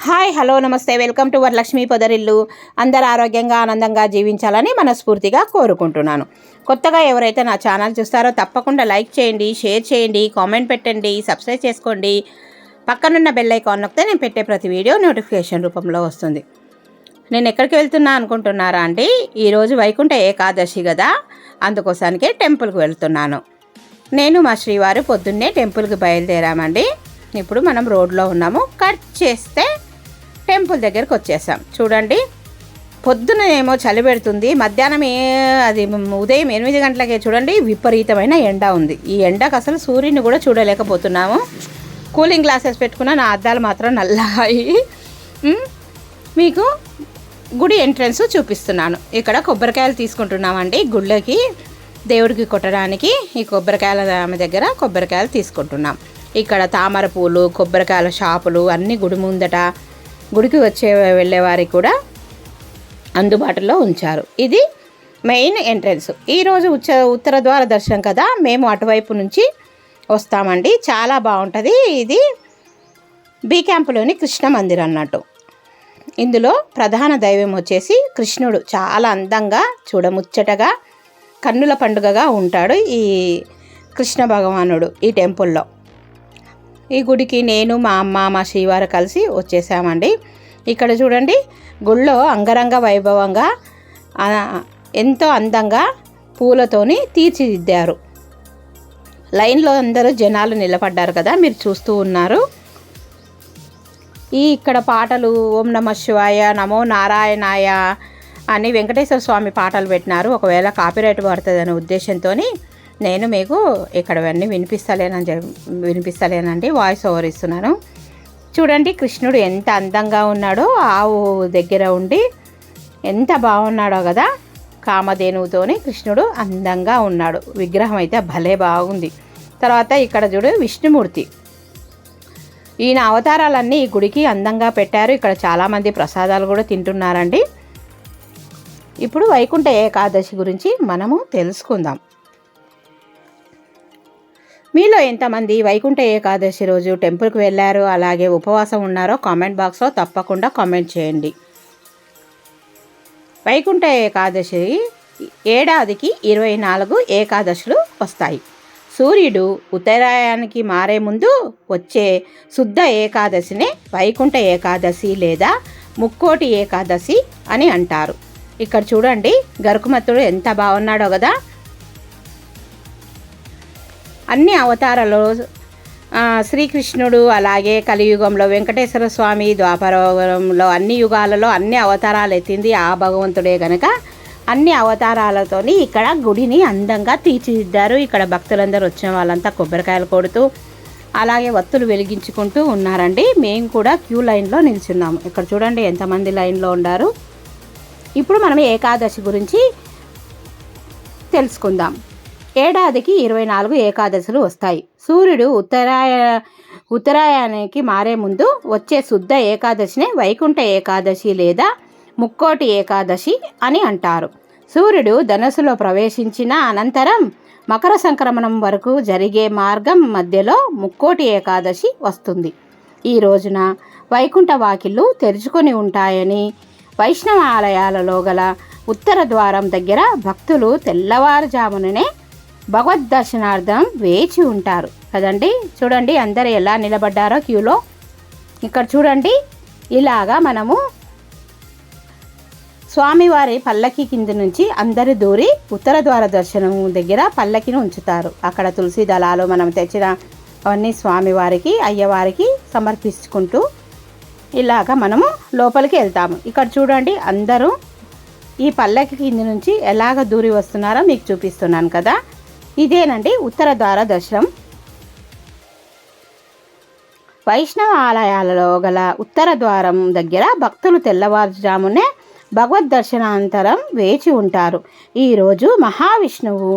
Hi hello నమస్తే welcome to Varalakshmi పొదరిల్లు. అందరూ ఆరోగ్యంగా ఆనందంగా జీవించాలని మనస్ఫూర్తిగా కోరుకుంటున్నాను. కొత్తగా ఎవరైతే నా ఛానల్ చూస్తారో తప్పకుండా లైక్ చేయండి, షేర్ చేయండి, కామెంట్ పెట్టండి, సబ్స్క్రైబ్ చేసుకోండి. పక్కనున్న బెల్ ఐకాన్ నొక్కితే నేను పెట్టే ప్రతి వీడియో నోటిఫికేషన్ రూపంలో వస్తుంది. నేను ఎక్కడికి వెళ్తున్నా అనుకుంటున్నారా అండి? ఈరోజు వైకుంఠ ఏకాదశి కదా, అందుకోసానికే టెంపుల్కి వెళ్తున్నాను. నేను మా శ్రీవారు పొద్దున్నే టెంపుల్కి బయలుదేరామండి. ఇప్పుడు మనం రోడ్లో ఉన్నాము. కట్ చేస్తే టెంపుల్ దగ్గరికి వచ్చేసాం. చూడండి, పొద్దున ఏమో చలి పెడుతుంది, మధ్యాహ్నం అది ఉదయం 8 గంటలకే చూడండి విపరీతమైన ఎండ ఉంది. ఈ ఎండకు అసలు సూర్యుని కూడా చూడలేకపోతున్నాము. కూలింగ్ గ్లాసెస్ పెట్టుకున్న నా అద్దాలు మాత్రం నల్లగాయి. మీకు గుడి ఎంట్రన్స్ చూపిస్తున్నాను. ఇక్కడ కొబ్బరికాయలు తీసుకుంటున్నామండి. గుళ్ళకి దేవుడికి కొట్టడానికి ఈ కొబ్బరికాయల దగ్గర కొబ్బరికాయలు తీసుకుంటున్నాం. ఇక్కడ తామర పూలు, కొబ్బరికాయల షాపులు అన్నీ గుడి ముందట గుడికి వెళ్ళేవారికి కూడా అందుబాటులో ఉంచారు. ఇది మెయిన్ ఎంట్రన్స్. ఈరోజు ఉత్తర ద్వార దర్శనం కదా, మేము అటువైపు నుంచి వస్తామండి. చాలా బాగుంటుంది. ఇది బి క్యాంపులోని కృష్ణ మందిర్ అన్నట్టు. ఇందులో ప్రధాన దైవం వచ్చేసి కృష్ణుడు. చాలా అందంగా చూడముచ్చటగా కన్నుల పండుగగా ఉంటాడు ఈ కృష్ణ భగవానుడు ఈ టెంపుల్లో. ఈ గుడికి నేను, మా అమ్మ, మా శ్రీవారు కలిసి వచ్చేసామండి. ఇక్కడ చూడండి, గుళ్ళో అంగరంగ వైభవంగా ఎంతో అందంగా పూలతోని తీర్చిదిద్దారు. లైన్లో అందరూ జనాలు నిలబడ్డారు కదా, మీరు చూస్తూ ఉన్నారు. ఇక్కడ పాటలు ఓం నమ శివాయ, నమో నారాయణాయ అని వెంకటేశ్వర స్వామి పాటలు పెట్టినారు. ఒకవేళ కాపీరైట్ పడుతుందనే ఉద్దేశంతో నేను మీకు ఇక్కడవన్నీ వినిపిస్తలేనండి, వాయిస్ ఓవర్ ఇస్తున్నాను. చూడండి, కృష్ణుడు ఎంత అందంగా ఉన్నాడో, ఆవు దగ్గర ఉండి ఎంత బాగున్నాడో కదా. కామధేనువుతోని కృష్ణుడు అందంగా ఉన్నాడు. విగ్రహం అయితే భలే బాగుంది. తర్వాత ఇక్కడ చూడు విష్ణుమూర్తి. ఈయన అవతారాలన్నీ ఈ గుడికి అందంగా పెట్టారు. ఇక్కడ చాలామంది ప్రసాదాలు కూడా తింటున్నారండి. ఇప్పుడు వైకుంఠ ఏకాదశి గురించి మనము తెలుసుకుందాం. మీలో ఎంతమంది వైకుంఠ ఏకాదశి రోజు టెంపుల్కి వెళ్ళారు, అలాగే ఉపవాసం ఉన్నారో కామెంట్ బాక్స్లో తప్పకుండా కామెంట్ చేయండి. వైకుంఠ ఏకాదశి ఏడాదికి 24 ఏకాదశులు వస్తాయి. సూర్యుడు ఉత్తరాయణానికి మారే ముందు వచ్చే శుద్ధ ఏకాదశినే వైకుంఠ ఏకాదశి లేదా ముక్కోటి ఏకాదశి అని అంటారు. ఇక్కడ చూడండి, గరుకుమత్తుడు ఎంత బాగున్నాడో కదా. అన్ని అవతారాలు శ్రీకృష్ణుడు, అలాగే కలియుగంలో వెంకటేశ్వర స్వామి, ద్వాపరయుగంలో అన్ని యుగాలలో అన్ని అవతారాలు ఎత్తింది ఆ భగవంతుడే కనుక అన్ని అవతారాలతోని ఇక్కడ గుడిని అందంగా తీర్చిదిద్దారు. ఇక్కడ భక్తులందరూ వచ్చిన వాళ్ళంతా కొబ్బరికాయలు కొడుతూ అలాగే వత్తులు వెలిగించుకుంటూ ఉన్నారండి. మేము కూడా క్యూ లైన్లో నిల్చున్నాము. ఇక్కడ చూడండి ఎంతమంది లైన్లో ఉన్నారు. ఇప్పుడు మనం ఏకాదశి గురించి తెలుసుకుందాం. ఏడాదికి 24 ఏకాదశులు వస్తాయి. సూర్యుడు ఉత్తరాయణానికి మారే ముందు వచ్చే శుద్ధ ఏకాదశినే వైకుంఠ ఏకాదశి లేదా ముక్కోటి ఏకాదశి అని అంటారు. సూర్యుడు ధనుస్సులో ప్రవేశించిన అనంతరం మకర సంక్రమణం వరకు జరిగే మార్గం మధ్యలో ముక్కోటి ఏకాదశి వస్తుంది. ఈ రోజున వైకుంఠ వాకిళ్ళు తెరుచుకొని ఉంటాయని వైష్ణవ ఆలయాలలో గల ఉత్తర ద్వారం దగ్గర భక్తులు తెల్లవారుజాముననే భగవద్ దర్శనార్థం వేచి ఉంటారు కదండి. చూడండి అందరూ ఎలా నిలబడ్డారో క్యూలో. ఇక్కడ చూడండి, ఇలాగా మనము స్వామివారి పల్లకి కింద నుంచి అందరు దూరి ఉత్తర ద్వార దర్శనం దగ్గర పల్లకిని ఉంచుతారు. అక్కడ తులసి దళాలు మనం తెచ్చిన అవన్నీ స్వామివారికి, అయ్యవారికి సమర్పించుకుంటూ ఇలాగా మనము లోపలికి వెళ్తాము. ఇక్కడ చూడండి, అందరూ ఈ పల్లకి కింద నుంచి ఎలాగ దూరి వస్తున్నారో మీకు చూపిస్తున్నాను కదా. ఇదేనండి ఉత్తర ద్వార దర్శనం. వైష్ణవ ఆలయాలలో గల ఉత్తర ద్వారం దగ్గర భక్తులు తెల్లవారుజామునే భగవద్ దర్శనానంతరం వేచి ఉంటారు. ఈరోజు మహావిష్ణువు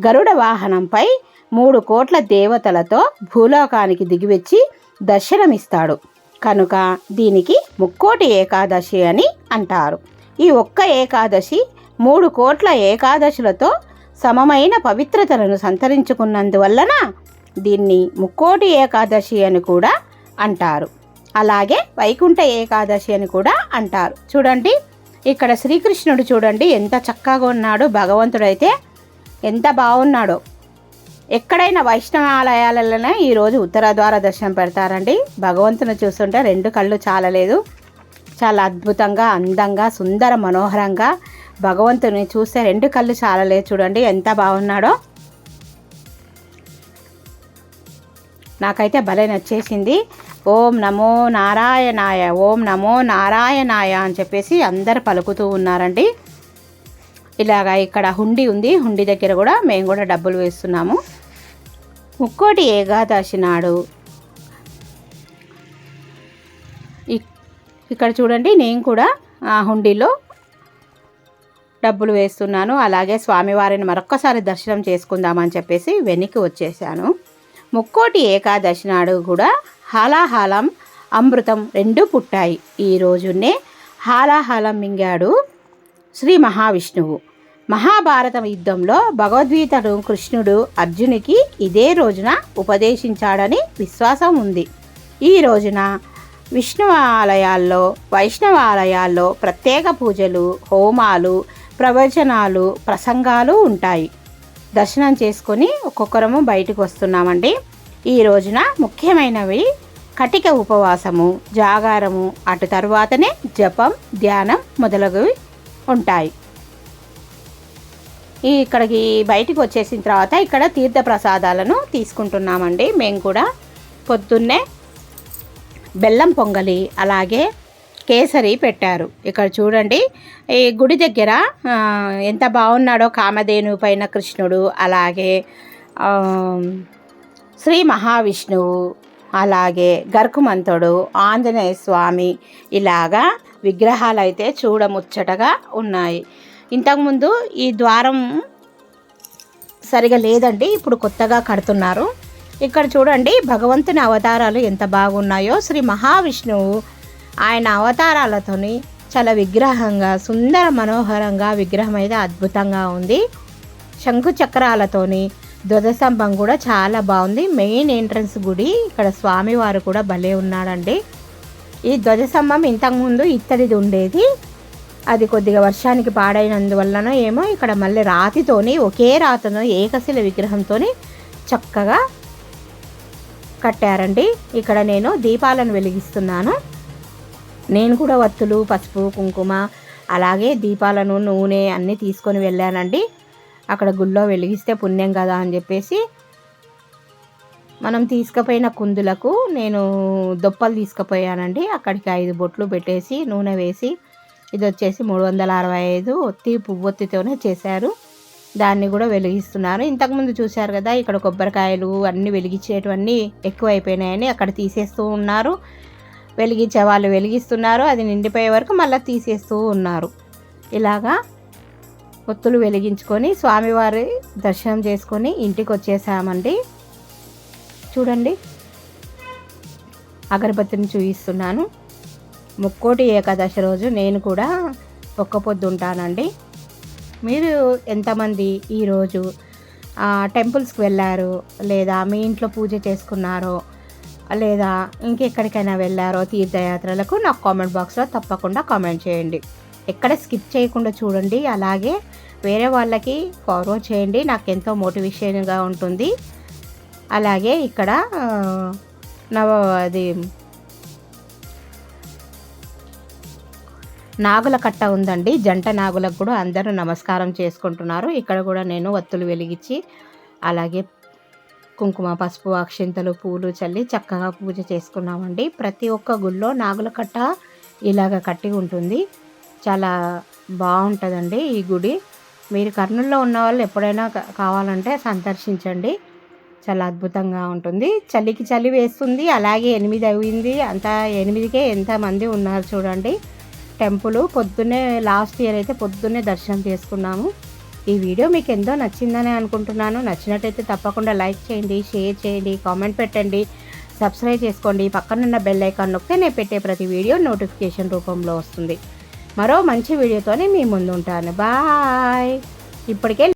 గరుడ వాహనంపై 3 కోట్ల దేవతలతో భూలోకానికి దిగివచ్చి దర్శనమిస్తాడు కనుక దీనికి ముక్కోటి ఏకాదశి అని అంటారు. ఈ ఒక్క ఏకాదశి 3 కోట్ల ఏకాదశులతో సమమైన పవిత్రతలను సంతరించుకున్నందువలన దీన్ని ముక్కోటి ఏకాదశి అని కూడా అంటారు. అలాగే వైకుంఠ ఏకాదశి అని కూడా అంటారు. చూడండి ఇక్కడ శ్రీకృష్ణుడు చూడండి ఎంత చక్కగా ఉన్నాడు. భగవంతుడైతే ఎంత బాగున్నాడో. ఎక్కడైనా వైష్ణవ ఆలయాలలోనే ఈరోజు ఉత్తర ద్వార దర్శనం పెడతారండి. భగవంతుని చూస్తుంటే 2 కళ్ళు చాలలేదు. చాలా అద్భుతంగా, అందంగా, సుందర మనోహరంగా భగవంతుని చూస్తే 2 కళ్ళు చాలలేదు. చూడండి ఎంత బాగున్నాడో. నాకైతే భలే నచ్చేసింది. ఓం నమో నారాయణాయ, ఓం నమో నారాయణాయ అని చెప్పేసి అందరు పలుకుతూ ఉన్నారండి. ఇలాగా ఇక్కడ హుండీ ఉంది. హుండీ దగ్గర కూడా మేము కూడా డబ్బులు వేస్తున్నాము. ముక్కోటి ఏకాదశి నాడు ఇక్కడ చూడండి నేను కూడా ఆ హుండీలో డబ్బులు వేస్తున్నాను. అలాగే స్వామివారిని మరొక్కసారి దర్శనం చేసుకుందామని చెప్పేసి వెనక్కి వచ్చేసాను. ముక్కోటి ఏకాదశి నాడు కూడా హాలాహలం అమృతం 2 పుట్టాయి. ఈ రోజునే హాలాహలం మింగాడు శ్రీ మహావిష్ణువు. మహాభారత యుద్ధంలో భగవద్గీతను కృష్ణుడు అర్జునికి ఇదే రోజున ఉపదేశించాడని విశ్వాసం ఉంది. ఈ రోజున విష్ణు ఆలయాల్లో, వైష్ణవ ఆలయాల్లో ప్రత్యేక పూజలు, హోమాలు, ప్రవచనాలు, ప్రసంగాలు ఉంటాయి. దర్శనం చేసుకొని ఒక్కొక్కరము బయటకు వస్తున్నామండి. ఈ రోజున ముఖ్యమైనవి కటిక ఉపవాసము, జాగారము, అటు తర్వాతనే జపం, ధ్యానం మొదలగువి ఉంటాయి. ఇక్కడికి బయటకు వచ్చేసిన తర్వాత ఇక్కడ తీర్థ ప్రసాదాలను తీసుకుంటున్నామండి. మేము కూడా పొద్దున్నే బెల్లం పొంగలి అలాగే కేసరి పెట్టారు. ఇక్కడ చూడండి ఈ గుడి దగ్గర ఎంత బాగున్నాడో. కామధేను పైన కృష్ణుడు, అలాగే శ్రీ మహావిష్ణువు, అలాగే గర్కుమంతుడు, ఆంజనేయ స్వామి, ఇలాగా విగ్రహాలు అయితే చూడముచ్చటగా ఉన్నాయి. ఇంతకుముందు ఈ ద్వారం సరిగా లేదండి, ఇప్పుడు కొత్తగా కడుతున్నారు. ఇక్కడ చూడండి భగవంతుని అవతారాలు ఎంత బాగున్నాయో. శ్రీ మహావిష్ణువు ఆయన అవతారాలతోని చాలా విగ్రహంగా, సుందర మనోహరంగా విగ్రహం అయితే అద్భుతంగా ఉంది. శంకు చక్రాలతోని ధ్వజస్తంభం కూడా చాలా బాగుంది. మెయిన్ ఎంట్రన్స్ గుడి. ఇక్కడ స్వామివారు కూడా భలే ఉన్నాడండి. ఈ ధ్వజస్తంభం ఇంతకుముందు ఇత్తడిది ఉండేది. అది కొద్దిగా వర్షానికి పాడైనందువలన ఏమో ఇక్కడ మళ్ళీ రాతితోని, ఒకే రాతితో ఏకశిల విగ్రహంతో చక్కగా కట్టారండి. ఇక్కడ నేను దీపాలను వెలిగిస్తున్నాను. నేను కూడా వత్తులు, పసుపు, కుంకుమ, అలాగే దీపాలను, నూనె అన్నీ తీసుకొని వెళ్ళానండి. అక్కడ గుళ్ళో వెలిగిస్తే పుణ్యం కదా అని చెప్పేసి మనం తీసుకుపోయిన కుందులకు నేను దొప్పలు తీసుకుపోయానండి. అక్కడికి 5 బొట్లు పెట్టేసి నూనె వేసి, ఇది వచ్చేసి 365 ఒత్తి పువ్వొత్తితోనే చేశారు. దాన్ని కూడా వెలిగిస్తున్నారు. ఇంతకుముందు చూశారు కదా ఇక్కడ కొబ్బరికాయలు అన్నీ వెలిగించేటివన్నీ ఎక్కువైపోయినాయని అక్కడ తీసేస్తూ ఉన్నారు. వెలిగించే వాళ్ళు వెలిగిస్తున్నారు. అది నిండిపోయే వరకు మళ్ళీ తీసేస్తూ ఉన్నారు. ఇలాగా ఒత్తులు వెలిగించుకొని స్వామివారి దర్శనం చేసుకొని ఇంటికి వచ్చేసామండి. చూడండి అగరబత్తిని చూపిస్తున్నాను. ముక్కోటి ఏకాదశి రోజు నేను కూడా ఒక్క పొద్దు ఉంటానండి. మీరు ఎంతమంది ఈరోజు టెంపుల్స్కి వెళ్ళారు, లేదా మీ ఇంట్లో పూజ చేసుకున్నారో, లేదా ఇంకెక్కడికైనా వెళ్ళారో తీర్థయాత్రలకు నాకు కామెంట్ బాక్స్లో తప్పకుండా కామెంట్ చేయండి. ఎక్కడ స్కిప్ చేయకుండా చూడండి. అలాగే వేరే వాళ్ళకి ఫార్వర్డ్ చేయండి. నాకు ఎంతో మోటివేషన్గా ఉంటుంది. అలాగే ఇక్కడ అది నాగుల కట్ట ఉందండి. జంట నాగులకు కూడా అందరూ నమస్కారం చేసుకుంటున్నారు. ఇక్కడ కూడా నేను వత్తులు వెలిగించి, అలాగే కుంకుమ, పసుపు, అక్షింతలు, పూలు చల్లి చక్కగా పూజ చేసుకున్నామండి. ప్రతి ఒక్క గుళ్ళో నాగుల కట్ట ఇలాగ కట్టి ఉంటుంది. చాలా బాగుంటుందండి ఈ గుడి. మీరు కర్నూలులో ఉన్న వాళ్ళు ఎప్పుడైనా కావాలంటే సందర్శించండి. చాలా అద్భుతంగా ఉంటుంది. చలికి చలి వేస్తుంది. అలాగే 8 అయింది. అంతా 8కే ఎంతమంది ఉన్నారు చూడండి. టెంపుల్ పొద్దున్నే లాస్ట్ ఇయర్ అయితే పొద్దున్నే దర్శనం చేసుకున్నాము. ఈ వీడియో మీకు ఎంతో నచ్చిందని అనుకుంటున్నాను. నచ్చినట్టయితే తప్పకుండా లైక్ చేయండి, షేర్ చేయండి, కామెంట్ పెట్టండి, సబ్స్క్రైబ్ చేసుకోండి. పక్కనున్న బెల్ ఐకాన్ నొక్కితే నేను పెట్టే ప్రతి వీడియో నోటిఫికేషన్ రూపంలో వస్తుంది. మరో మంచి వీడియోతోనే మీ ముందు ఉంటాను. బాయ్. ఇప్పటికే